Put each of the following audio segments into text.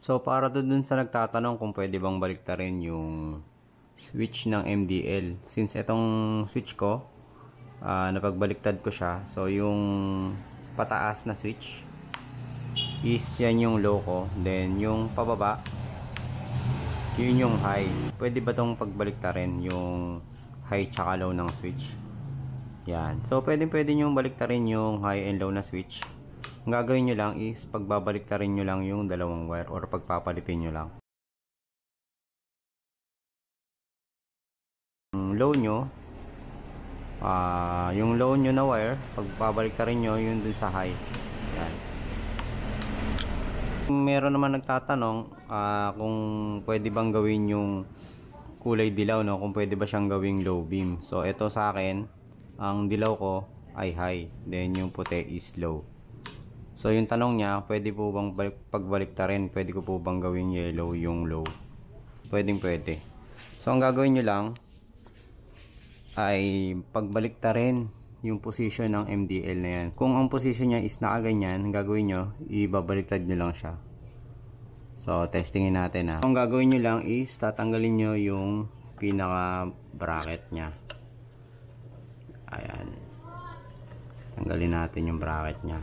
So para dun sa nagtatanong kung pwede bang baliktarin yung switch ng MDL. Since itong switch ko, napagbaliktad ko siya. So yung pataas na switch is yan yung low ko. Then yung pababa, yun yung high. Pwede ba tong pagbaliktarin yung high tsaka low ng switch? Yan. So pwede nyo baliktarin yung high and low na switch. Ang gagawin nyo lang is pagbabaliktarin nyo lang yung dalawang wire or pagpapalitin nyo lang. Yung low nyo na wire, pagbabaliktarin nyo yun dun sa high. Yan. Meron naman nagtatanong kung pwede bang gawin yung kulay dilaw, no? Kung pwede ba siyang gawing low beam. So ito sa akin, ang dilaw ko ay high, then yung puti is low. So yung tanong niya, pwede po bang pagbaliktarin? Pwede ko po bang gawing yellow yung low? Pwede. So ang gagawin nyo lang ay pagbaliktarin yung position ng MDL na yan. Kung ang position niya is nakaganyan, ang gagawin nyo, ibabaliktad nyo lang siya. So testingin natin ha. Ang gagawin nyo lang is tatanggalin nyo yung pinaka bracket nya. Ayan, tanggalin natin yung bracket nya.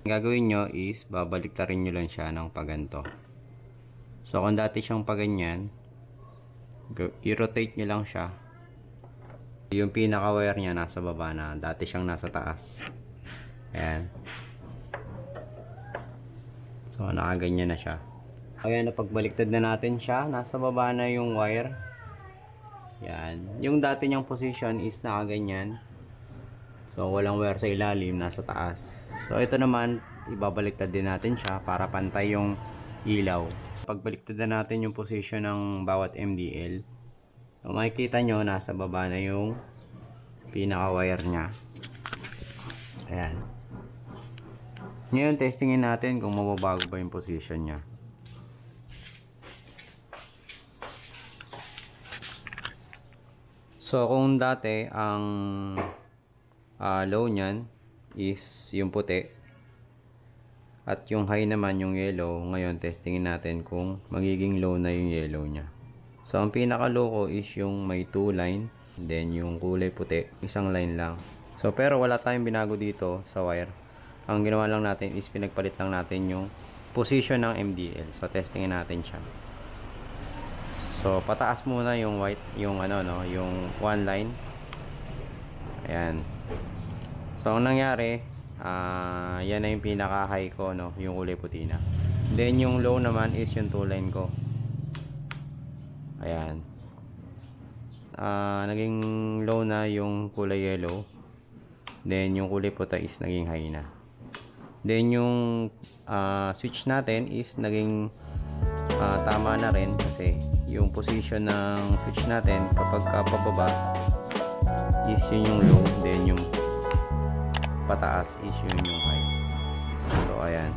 Ang gagawin nyo is babaliktarin nyo lang siya ng paganto. So kung dati siyang paganyan, i-rotate nyo lang siya. Yung pinaka wire nya nasa baba na, dati siyang nasa taas. Ayan. So nakaganyan na siya. Ayan, napagbaliktad na natin siya. Nasa baba na yung wire. Yan. Yung dati niyang position is nakaganyan. So walang wire sa ilalim, nasa taas. So ito naman, ibabaliktad din natin siya para pantay yung ilaw. Pagbaliktad na natin yung position ng bawat MDL. So makikita nyo, nasa baba na yung pinaka wire nya. Ayan. Ngayon, testingin natin kung mababago ba yung position nya. So, kung dati, ang low nyan is yung puti, at yung high naman yung yellow, ngayon, testingin natin kung magiging low na yung yellow nya. So, ang pinaka-low ko is yung may 2 line, then yung kulay puti, isang line lang. So, pero wala tayong binago dito sa wire. Ang ginawa lang natin is pinagpalit lang natin yung position ng MDL. So testingin natin siya. So pataas muna yung white, yung yung one line. Ayan. So ang nangyari, yan na yung pinaka high ko, no, yung kulay puti na. Then yung low naman is yung 2 line ko. Ayan. Naging low na yung kulay yellow. Then yung kulay puti is naging high na. Then yung switch natin is naging tama na rin kasi yung position ng switch natin kapag pababa is yun yung low, then yung pataas is yun yung high. So ayan.